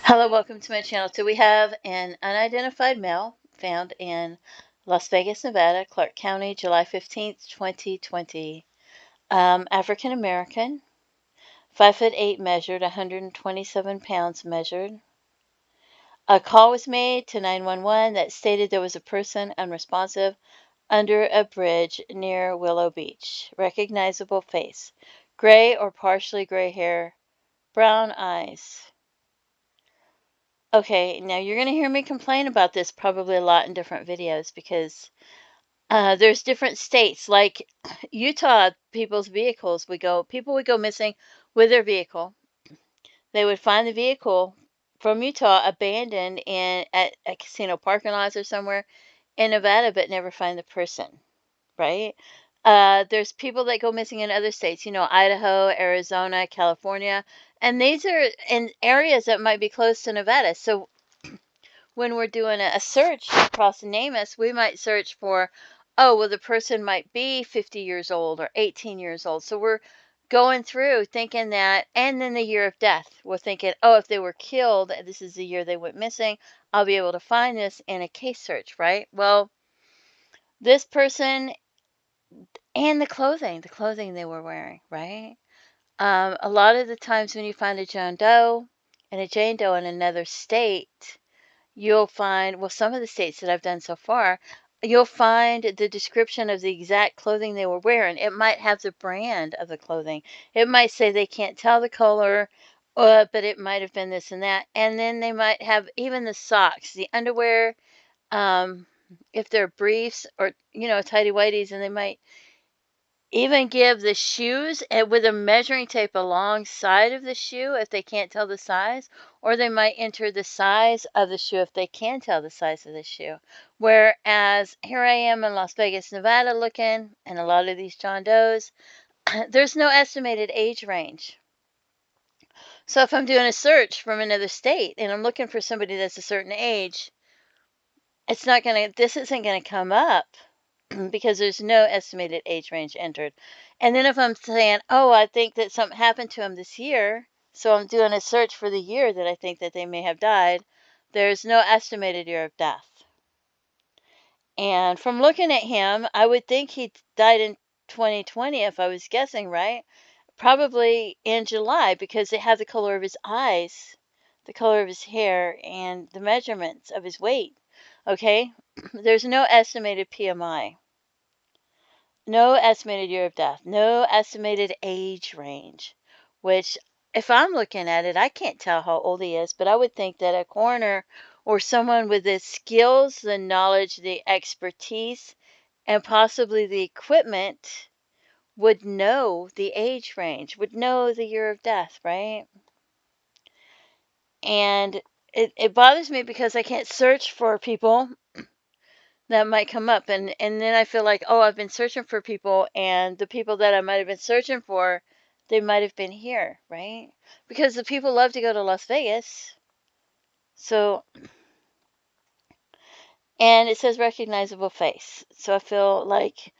Hello, welcome to my channel. So we have an unidentified male found in Las Vegas, Nevada, Clark County, July 15th, 2020. African American, 5'8" measured, 127 pounds measured. A call was made to 911 that stated there was a person unresponsive under a bridge near Willow Beach. Recognizable face, gray or partially gray hair, brown eyes. Okay, now you're going to hear me complain about this probably a lot in different videos because there's different states. Like Utah, people's vehicles people would go missing with their vehicle. They would find the vehicle from Utah abandoned at a casino parking lot or somewhere in Nevada, but never find the person, right? There's people that go missing in other states, Idaho, Arizona, California, and these are in areas that might be close to Nevada. So when we're doing a search across NamUs, we might search for, oh, well, the person might be 50 years old or 18 years old. So we're going through thinking that, and then the year of death. We're thinking, oh, if they were killed, this is the year they went missing, I'll be able to find this in a case search, right? Well, this person and the clothing they were wearing, right? A lot of the times when you find a John Doe and a Jane Doe in another state, you'll find, well, some of the states that I've done so far, you'll find the description of the exact clothing they were wearing. It might have the brand of the clothing. It might say they can't tell the color, but it might have been this and that. And then they might have even the socks, the underwear, um, if they're briefs or, tighty whities, and they might even give the shoes with a measuring tape alongside of the shoe if they can't tell the size, or they might enter the size of the shoe if they can tell the size of the shoe. Whereas here I am in Las Vegas, Nevada looking, and a lot of these John Does, there's no estimated age range. So if I'm doing a search from another state and I'm looking for somebody that's a certain age, this isn't gonna come up because there's no estimated age range entered. And then if I'm saying, oh, I think that something happened to him this year, so I'm doing a search for the year that I think that they may have died, there's no estimated year of death. And from looking at him, I would think he died in 2020 if I was guessing right. Probably in July because they have the color of his eyes, the color of his hair, and the measurements of his weight. Okay? There's no estimated PMI. No estimated year of death, no estimated age range, which if I'm looking at it, I can't tell how old he is, but I would think that a coroner or someone with the skills, the knowledge, the expertise, and possibly the equipment would know the age range, would know the year of death, right? And it bothers me because I can't search for people that might come up, and then I feel like, oh, I've been searching for people, and the people that I might have been searching for, they might have been here, right? Because the people love to go to Las Vegas. So, and it says recognizable face. So I feel like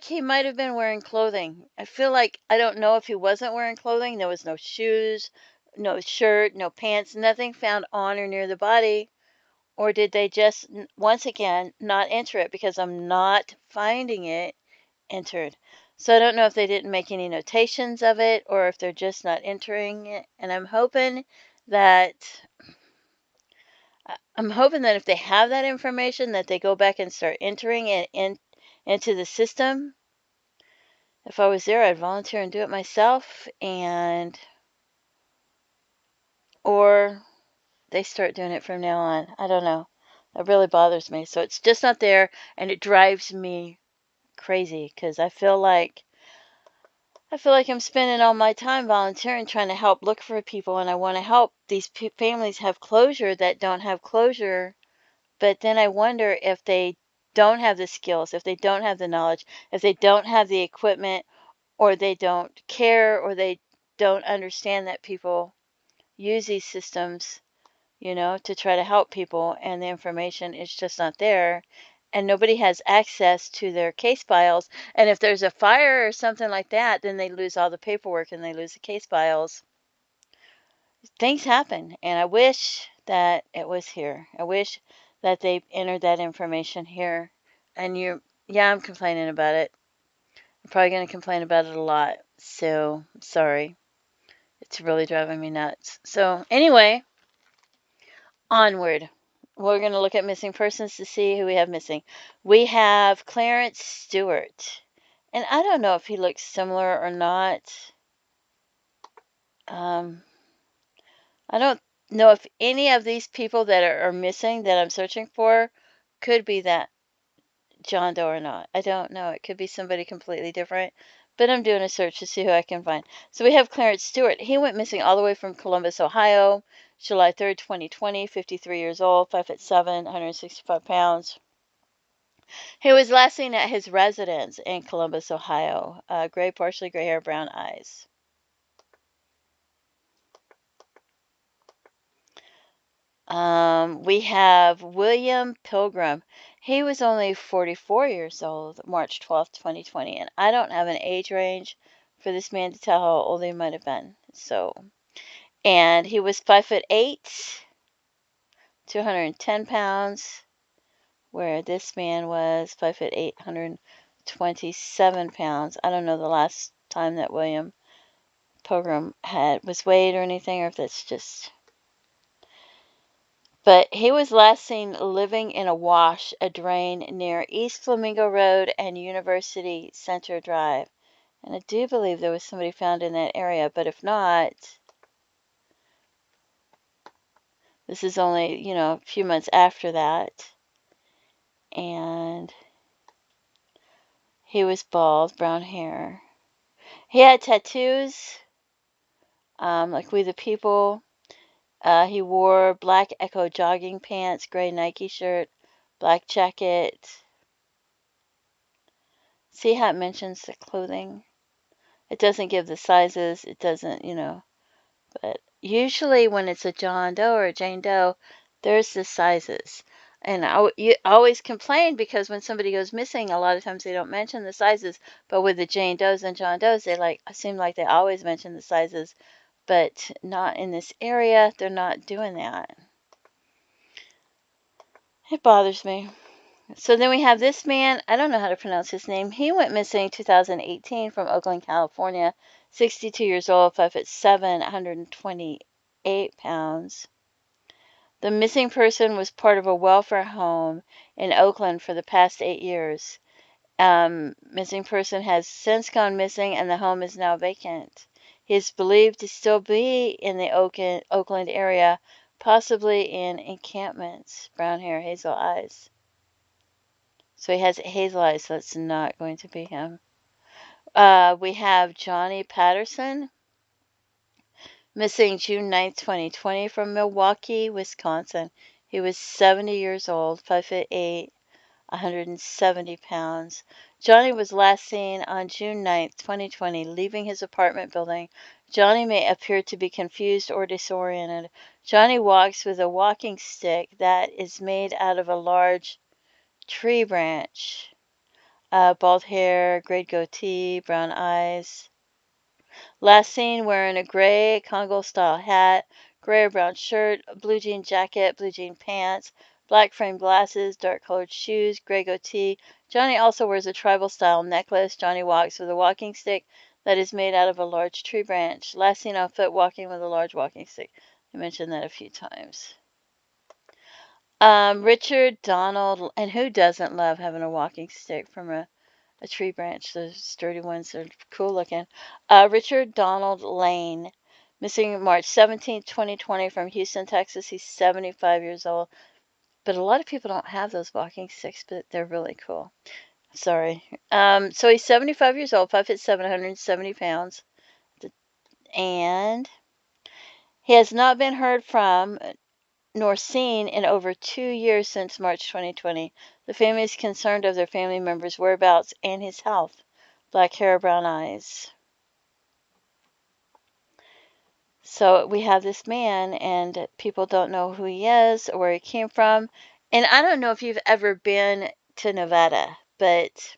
he might have been wearing clothing. I feel like, I don't know if he wasn't wearing clothing. There was no shoes, no shirt, no pants, nothing found on or near the body. Or did they just, once again, not enter it because I'm not finding it entered? So I don't know if they didn't make any notations of it or if they're just not entering it. And that I'm hoping that if they have that information, that they go back and start entering it into the system. If I was there, I'd volunteer and do it myself, or they start doing it from now on. I don't know. That really bothers me. So it's just not there, and it drives me crazy because I feel like I'm spending all my time volunteering trying to help look for people, and I want to help these families have closure that don't have closure. But then I wonder if they don't have the skills, if they don't have the knowledge, if they don't have the equipment, or they don't care, or they don't understand that people use these systems, to try to help people, and the information is just not there, and nobody has access to their case files. And if there's a fire or something like that, then they lose all the paperwork and they lose the case files. things happen, and I wish that it was here. I wish that they entered that information here. And yeah, I'm complaining about it. I'm probably going to complain about it a lot. So, sorry. It's really driving me nuts. So, anyway, onward. We're going to look at missing persons to see who we have missing. We have Clarence Stewart. And I don't know if he looks similar or not. Um, I don't know if any of these people that are missing that I'm searching for could be that John Doe or not. I don't know. It could be somebody completely different. But I'm doing a search to see who I can find. So we have Clarence Stewart. He went missing all the way from Columbus, Ohio, July 3rd, 2020, 53 years old, 5'7", 165 pounds. He was last seen at his residence in Columbus, Ohio. Gray, partially gray hair, brown eyes. We have William Pilgrim. He was only 44 years old, March 12th, 2020, and I don't have an age range for this man to tell how old he might have been. So, and he was 5'8", 210 pounds, where this man was 5'8", 127 pounds. I don't know the last time that William Pilgrim was weighed or anything, or if that's just. But he was last seen living in a drain near East Flamingo Road and University Center Drive. And I do believe there was somebody found in that area, but if not, this is only, a few months after that. And he was bald, brown hair. He had tattoos, like We the People. He wore black Echo jogging pants, gray Nike shirt, black jacket. See how it mentions the clothing? It doesn't give the sizes. It doesn't, but usually when it's a John Doe or a Jane Doe, there's the sizes. And you always complain because when somebody goes missing, a lot of times they don't mention the sizes. But with the Jane Does and John Does, they seem like they always mention the sizes, but not in this area. They're not doing that. It bothers me. So then we have this man. I don't know how to pronounce his name. He went missing 2018 from Oakland, California. 62 years old, 5'7", 128 pounds. The missing person was part of a welfare home in Oakland for the past 8 years. Missing person has since gone missing and the home is now vacant. He is believed to still be in the Oakland area, possibly in encampments. Brown hair, hazel eyes. So he has hazel eyes, so it's not going to be him. We have Johnnie Patterson, missing June 9th, 2020 from Milwaukee, Wisconsin. He was 70 years old, 5'8", 170 pounds. Johnnie was last seen on June 9th, 2020, leaving his apartment building. Johnnie may appear to be confused or disoriented. Johnnie walks with a walking stick that is made out of a large tree branch. Bald hair, gray goatee, brown eyes. Last seen wearing a gray Congo-style hat, gray or brown shirt, blue jean jacket, blue jean pants, black framed glasses, dark colored shoes, gray goatee. Johnnie also wears a tribal-style necklace. Johnnie walks with a walking stick that is made out of a large tree branch. Last seen on foot walking with a large walking stick. I mentioned that a few times. Richard Donald, and who doesn't love having a walking stick from a tree branch? Those sturdy ones are cool looking. Richard Donald Lane, missing March 17th, 2020 from Houston, Texas. He's 75 years old. But a lot of people don't have those walking sticks, but they're really cool. Sorry. So he's 75 years old, 5'7", 170 pounds. And he has not been heard from nor seen in over 2 years since March 2020. The family is concerned of their family members' whereabouts and his health. Black hair, brown eyes. So we have this man, and people don't know who he is or where he came from. And I don't know if you've ever been to Nevada, but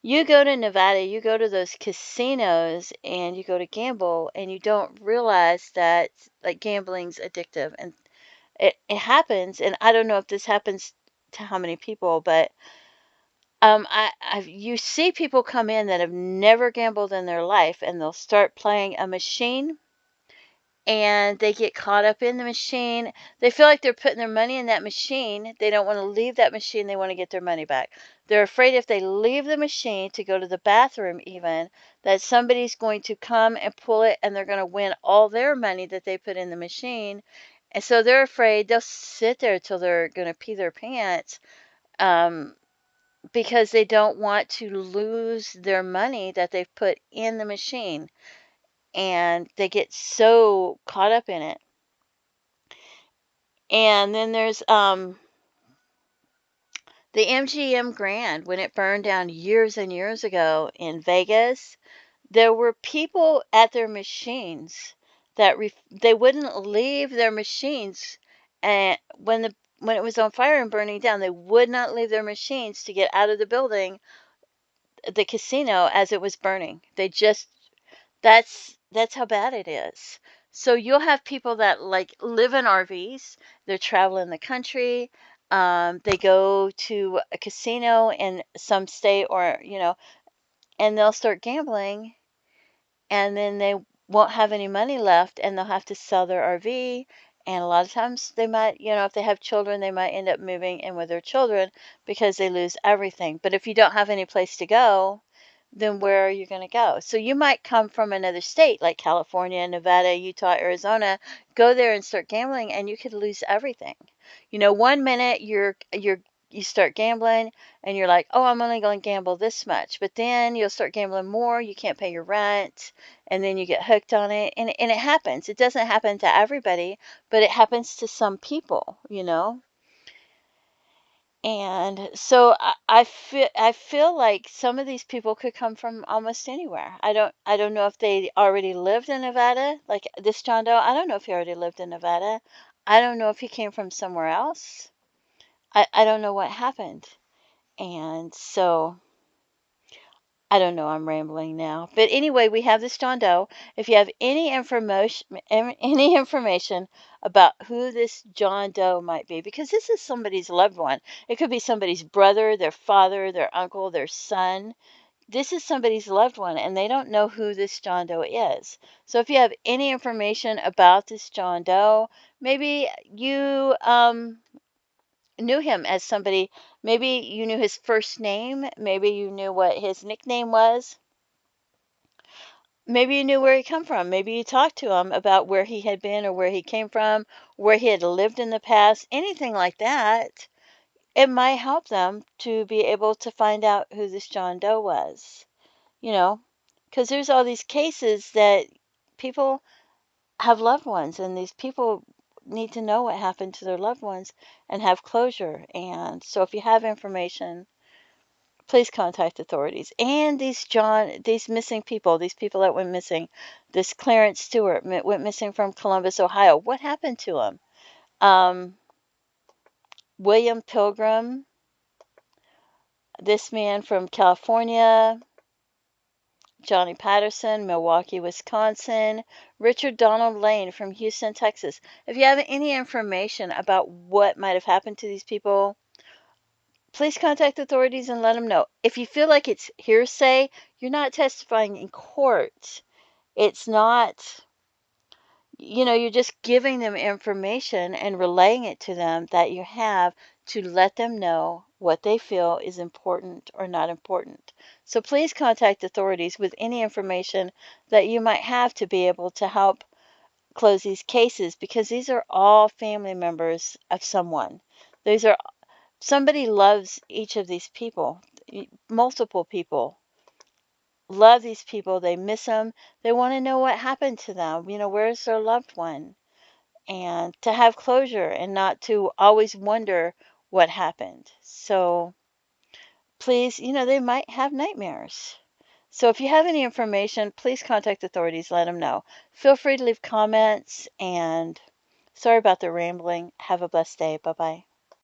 You go to Nevada, you go to those casinos and you go to gamble and you don't realize that like gambling's addictive and it happens. And I don't know if this happens to how many people, but you see people come in that have never gambled in their life and they'll start playing a machine and they get caught up in the machine. They feel like they're putting their money in that machine. They don't want to leave that machine. They want to get their money back. They're afraid if they leave the machine to go to the bathroom even, that somebody's going to come and pull it and they're going to win all their money that they put in the machine. And so they're afraid they'll sit there till they're going to pee their pants because they don't want to lose their money that they've put in the machine. And they get so caught up in it. And then there's the MGM Grand when it burned down years and years ago in Vegas. There were people at their machines that they wouldn't leave their machines, and when it was on fire and burning down, they would not leave their machines to get out of the building, the casino, as it was burning. They just that's how bad it is. So you'll have people that like live in RVs, they're traveling the country, they go to a casino in some state or, and they'll start gambling and then they won't have any money left and they'll have to sell their RV. And a lot of times they might, if they have children, they might end up moving in with their children because they lose everything. But if you don't have any place to go, then where are you going to go? So you might come from another state like California, Nevada, Utah, Arizona, go there and start gambling and you could lose everything. One minute you start gambling and you're like, "Oh, I'm only going to gamble this much." But then you'll start gambling more, you can't pay your rent, and then you get hooked on it. And it happens. It doesn't happen to everybody, but it happens to some people. And so I feel like some of these people could come from almost anywhere. I don't know if they already lived in Nevada, like this John Doe. I don't know if he already lived in Nevada. I don't know if he came from somewhere else. I don't know what happened. And so I don't know, I'm rambling now. But anyway, we have this John Doe. If you have any information about who this John Doe might be, because this is somebody's loved one. It could be somebody's brother, their father, their uncle, their son. This is somebody's loved one, and they don't know who this John Doe is. So if you have any information about this John Doe, maybe you knew him as somebody, maybe you knew his first name, maybe you knew what his nickname was, maybe you knew where he come from, maybe you talked to him about where he had been or where he came from, where he had lived in the past, anything like that. It might help them to be able to find out who this John Doe was, you know, because there's all these cases that people have loved ones, and these people need to know what happened to their loved ones and have closure. And so if you have information, please contact authorities. And these missing people, these people that went missing, this Clarence Stewart went missing from Columbus, Ohio. What happened to him? William Pilgrim, this man from California, Johnnie Patterson, Milwaukee, Wisconsin, Richard Donald Lane from Houston, Texas. If you have any information about what might have happened to these people, please contact authorities and let them know. If you feel like it's hearsay, you're not testifying in court. It's not, you're just giving them information and relaying it to them that you have to let them know what they feel is important or not important. So please contact authorities with any information that you might have to be able to help close these cases, because these are all family members of someone. Somebody loves each of these people. Multiple people love these people. They miss them. They want to know what happened to them. Where's their loved one? And to have closure and not to always wonder what happened. So please, they might have nightmares. So if you have any information, please contact authorities, let them know. Feel free to leave comments, and sorry about the rambling. Have a blessed day. Bye-bye.